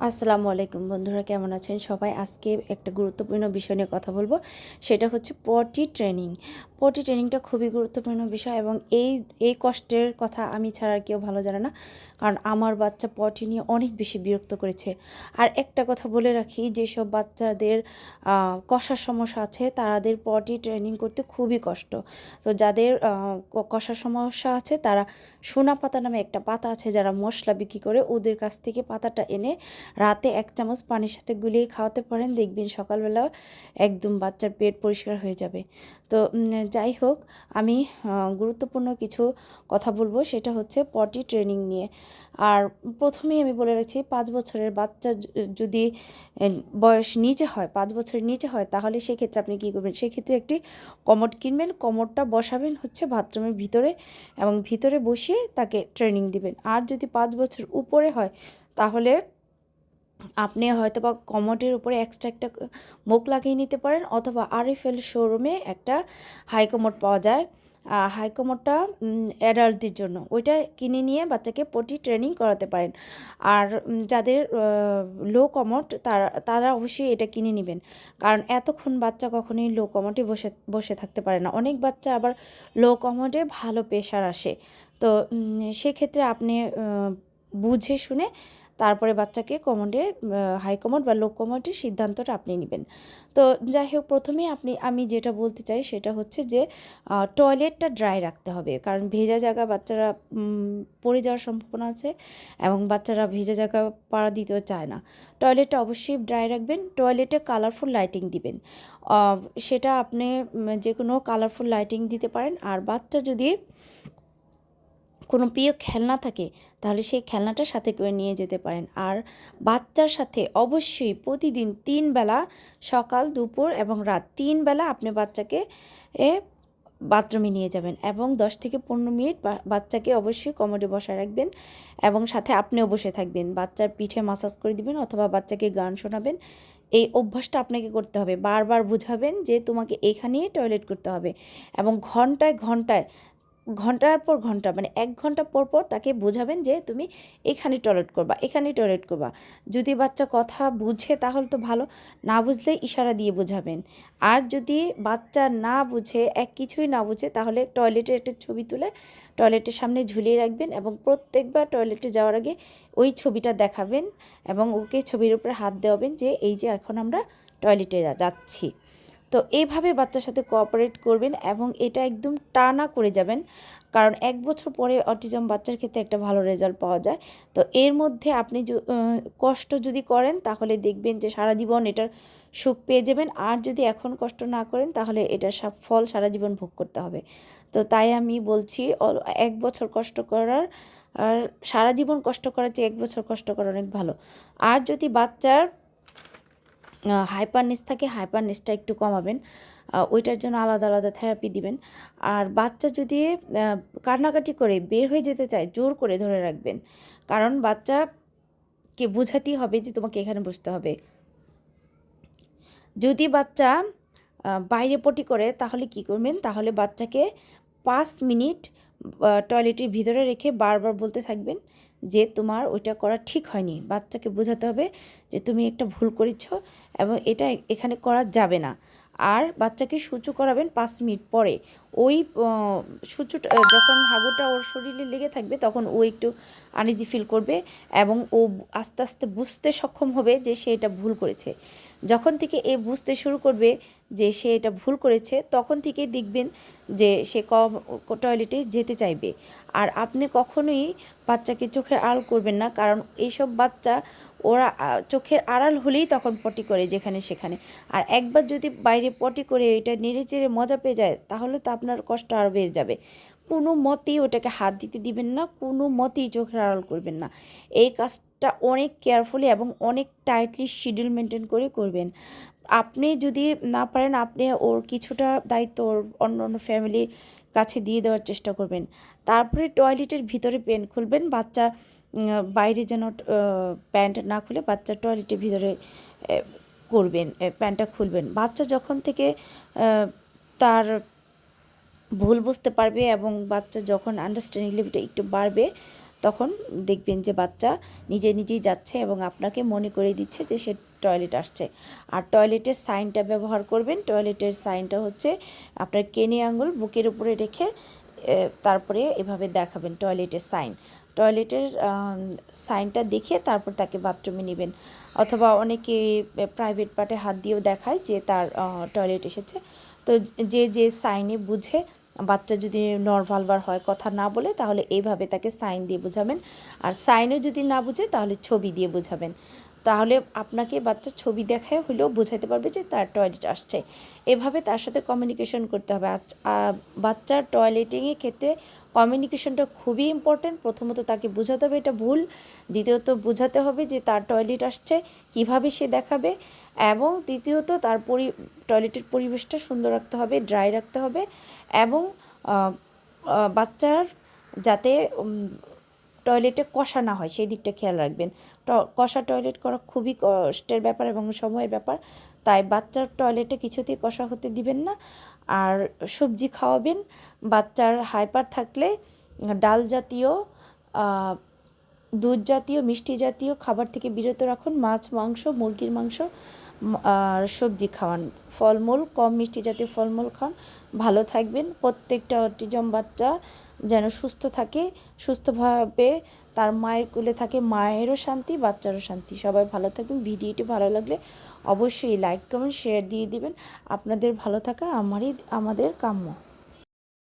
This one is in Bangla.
আসসালামু আলাইকুম বন্ধুরা, কেমন আছেন সবাই? আজকে একটা গুরুত্বপূর্ণ বিষয় নিয়ে কথা বলবো। সেটা হচ্ছে পটি ট্রেনিং। পটি ট্রেনিংটা খুবই গুরুত্বপূর্ণ বিষয় এবং এই কষ্টের কথা আমি ছাড়া আর কেউ ভালো জানে না। কারণ আমার বাচ্চা পটি নিয়ে অনেক বেশি বিরক্ত করেছে। আর একটা কথা বলে রাখি, যেসব বাচ্চাদের কষার সমস্যা আছে তাদের পটি ট্রেনিং করতে খুবই কষ্ট। তো যাদের কষার সমস্যা আছে তারা সোনা পাতা নামে একটা পাতা আছে, যারা মশলা বিক্রি করে, ওদের কাছ থেকে পাতাটা এনে রাতে 1 চামচ পানির সাথে গুলিয়ে খাওয়াতে পারেন, দেখবেন সকালবেলা একদম বাচ্চার পেট পরিষ্কার হয়ে যাবে। তো যাই হোক, আমি গুরুত্বপূর্ণ কিছু কথা বলবো, সেটা হচ্ছে পটি ট্রেনিং নিয়ে। আর প্রথমেই আমি বলে রাখছি, 5 বছরের বাচ্চা যদি বয়স নিচে হয়, 5 বছরের নিচে হয়, তাহলে সেক্ষেত্রে আপনি কী করবেন? সেক্ষেত্রে একটি কমোড কিনবেন, কমোডটা বসাবেন হচ্ছে বাথরুমের ভিতরে এবং ভিতরে বসিয়ে তাকে ট্রেনিং দিবেন। আর যদি 5 বছর উপরে হয় তাহলে আপনি হয়তো বা কমোডের উপরে এক্সট্রা একটা মুখ লাগিয়ে নিতে পারেন, অথবা আরএফএল শোরুমে একটা হাই কমোড পাওয়া যায়। হাই কমোডটা অ্যাডাল্টদের জন্য, ওইটা কিনে নিয়ে বাচ্চাকে পটি ট্রেনিং করাতে পারেন। আর যাদের লো কমোড তারা অবশ্যই এটা কিনে নেবেন, কারণ এতক্ষণ বাচ্চা কখনোই লো কমোডে বসে বসে থাকতে পারে না। অনেক বাচ্চা আবার লো কমোডে ভালো প্রেশার আসে। তো সেক্ষেত্রে আপনি বুঝে শুনে তারপরে বাচ্চাকে কমোডে, হাই কমোড বা লো কমোডের সিদ্ধান্তটা আপনি নেবেন। তো যাই হোক, প্রথমেই আমি যেটা বলতে চাই সেটা হচ্ছে যে টয়লেটটা ড্রাই রাখতে হবে, কারণ ভেজা জায়গা বাচ্চারা পড়ে যাওয়ার সম্ভাবনা আছে এবং বাচ্চারা ভেজা জায়গা পাড়া দিতেও চায় না। টয়লেটটা অবশ্যই ড্রাই রাখবেন। টয়লেটে কালারফুল লাইটিং দিবেন, সেটা আপনি যে কোনো কালারফুল লাইটিং দিতে পারেন। আর বাচ্চা যদি কোনো প্রিয় খেলনা থাকে তাহলে সেই খেলনাটা সাথে করে নিয়ে যেতে পারেন। আর বাচ্চার সাথে অবশ্যই প্রতিদিন 3 বেলা, সকাল, দুপুর এবং রাত, 3 বেলা আপনি বাচ্চাকে বাথরুমে নিয়ে যাবেন এবং 10 থেকে 15 মিনিট বাচ্চাকে অবশ্যই কমোডে বসায় রাখবেন এবং সাথে আপনিও বসে থাকবেন। বাচ্চার পিঠে মাসাজ করে দিবেন অথবা বাচ্চাকে গান শোনাবেন। এই অভ্যাসটা আপনাকে করতে হবে। বারবার বুঝাবেন যে তোমাকে এখানেই টয়লেট করতে হবে এবং ঘন্টায় ঘন্টায়, ঘন্টার পর ঘন্টা, মানে 1 ঘন্টা পর পর তাকে বোঝাবেন যে তুমি এখানে টয়লেট করবা, এখানে টয়লেট করবা। যদি বাচ্চা কথা বুঝে তাহলে তো ভালো, না বুঝলে ইশারা দিয়ে বোঝাবেন। আর যদি বাচ্চা না বুঝে, কিছুই না বুঝে, তাহলে টয়লেটের একটা ছবি তুলে টয়লেটের সামনে ঝুলিয়ে রাখবেন এবং প্রত্যেকবার টয়লেটে যাওয়ার আগে ওই ছবিটা দেখাবেন এবং ওকে ছবির উপরে হাত দেওয়াবেন যে এই যে এখন আমরা টয়লেটে যাচ্ছি। তো এইভাবে বাচ্চার সাথে কোঅপারেট করবেন এবং এটা একদম টানা করে যাবেন, কারণ 1 বছর পরে অটিজম বাচ্চার ক্ষেত্রে একটা ভালো রেজাল্ট পাওয়া যায়। তো এর মধ্যে আপনি কষ্ট যদি করেন তাহলে দেখবেন যে সারা জীবন এটার সুখ পেয়ে যাবেন। আর যদি এখন কষ্ট না করেন তাহলে এটার সব ফল সারা জীবন ভোগ করতে হবে। তো তাই আমি বলছি, 1 বছর কষ্ট করার আর সারা জীবন কষ্ট করার চেয়ে 1 বছর কষ্ট করা অনেক ভালো। আর যদি বাচ্চার হাইপারনেস থাকে, হাইপারনেসটা একটু কমাবেন, ওইটার জন্য আলাদা আলাদা থেরাপি দিবেন। আর বাচ্চা যদি কান্নাকাটি করে বের হয়ে যেতে চায়, জোর করে ধরে রাখবেন, কারণ বাচ্চাকে বোঝাতেই হবে যে তোমাকে এখানে বসতে হবে। যদি বাচ্চা বাইরে পটি করে তাহলে কি করবেন? তাহলে বাচ্চাকে 5 মিনিট টয়লেটের ভিতরে রেখে বারবার বলতে থাকবেন যে তোমার ওইটা করা ঠিক হয়নি। বাচ্চাকে বোঝাতে হবে যে তুমি একটা ভুল করেছ এবং এটা এখানে করা যাবে না। আর বাচ্চাকে সূচু করাবেন 5 মিনিট পরে। ওই সূচুটা যখন হাগুটা ওর শরীরে লেগে থাকবে তখন ও একটু আনইজি ফিল করবে এবং ও আস্তে আস্তে বুঝতে সক্ষম হবে যে সে এটা ভুল করেছে। যখন থেকে এ বুঝতে শুরু করবে যে সে এটা ভুল করেছে, তখন থেকেই দেখবেন যে সে টয়লেটে যেতে চাইবে। আর আপনি কখনোই বাচ্চাকে চোখের আড়াল করবেন না, কারণ এইসব বাচ্চা ওরা চোখের আড়াল হলেই তখন পটি করে যেখানে সেখানে। আর একবার যদি বাইরে পটি করে এটা নেড়ে চেড়ে মজা পেয়ে যায় তাহলে তো আপনার কষ্ট আরও বেড়ে যাবে। কোনো মতেই ওটাকে হাত দিতে দিবেন না, কোনো মতেই চোখের আড়াল করবেন না। এই কাজটা অনেক কেয়ারফুলি এবং অনেক টাইটলি শিডিউল মেনটেন করে করবেন। আপনি যদি না পারেন, আপনি ওর কিছুটা দায়িত্ব ওর অন্য অন্য ফ্যামিলির কাছে দিয়ে দেওয়ার চেষ্টা করবেন। তারপরে টয়লেটের ভিতরে প্যান্ট খুলবেন, বাচ্চা বাইরে যেন প্যান্ট না খুলে বাচ্চা টয়লেটের ভিতরে করবেন, প্যান্টটা খুলবেন। বাচ্চা যখন থেকে তার ভুল বুঝতে পারবে এবং বাচ্চা যখন আন্ডারস্ট্যান্ডিং লেভেলটা একটু বাড়বে তখন দেখবেন যে বাচ্চা নিজে নিজেই যাচ্ছে এবং আপনাকে মনে করে দিচ্ছে যে সে টয়লেট আসছে। আর টয়লেটের সাইনটা ব্যবহার করবেন। টয়লেটের সাইনটা হচ্ছে আপনার কেনি আঙুল বুকের উপরে রেখে তারপরে এভাবে দেখাবেন টয়লেটের সাইন। টয়লেটের সাইনটা দেখে তারপর তাকে বাথরুমে নেবেন, অথবা অনেকে প্রাইভেট পার্টে হাত দিয়েও দেখায় যে তার টয়লেট এসেছে। তো যে যে সাইনে বুঝে, বাচ্চা যদি নরভালভার হয় কথা না বলে, তাহলে এইভাবে তাকে সাইন দিয়ে বোঝাবেন। আর সাইনও যদি না বুঝে তাহলে ছবি দিয়ে বোঝাবেন। তাহলে আপনাকে বাচ্চা ছবি দেখায় হলেও বোঝাতে পারবে যে তার টয়লেট আসছে। এভাবে তার সাথে কমিউনিকেশন করতে হবে। বাচ্চার টয়লেটিংয়ের ক্ষেত্রে কমিউনিকেশনটা খুবই ইম্পর্ট্যান্ট। প্রথমত তাকে বোঝাতে হবে এটা ভুল, দ্বিতীয়ত বোঝাতে হবে যে তার টয়লেট আসছে কিভাবে সে দেখাবে, এবং তৃতীয়ত তার টয়লেটের পরিবেশটা সুন্দর রাখতে হবে, ড্রাই রাখতে হবে, এবং বাচ্চার যাতে টয়লেটে কষা না হয় সেই দিকটা খেয়াল রাখবেন। কষা টয়লেট করা খুবই কষ্টের ব্যাপার এবং সময়ের ব্যাপার, তাই বাচ্চার টয়লেটে কিছুতেই কষা হতে দিবেন না। আর সবজি খাওয়াবেন। বাচ্চার হাইপার থাকলে ডাল জাতীয়, দুধ জাতীয়, মিষ্টি জাতীয় খাবার থেকে বিরত রাখুন। মাছ, মাংস, মুরগির মাংস আর সবজি খাওয়ান। ফলমূল, কম মিষ্টি জাতীয় ফলমূল খান। ভালো থাকবেন। প্রত্যেকটা অটিজম বাচ্চা যেন সুস্থ থাকে, সুস্থভাবে তার মায়ের কোলে থাকে, মায়েরও শান্তি, বাচ্চারও শান্তি। সবাই ভালো থাকবেন। ভিডিওটি ভালো লাগলে অবশ্যই লাইক, কমেন্ট, শেয়ার দিয়ে দিবেন। আপনাদের ভালো থাকা আমাদের কাম্য।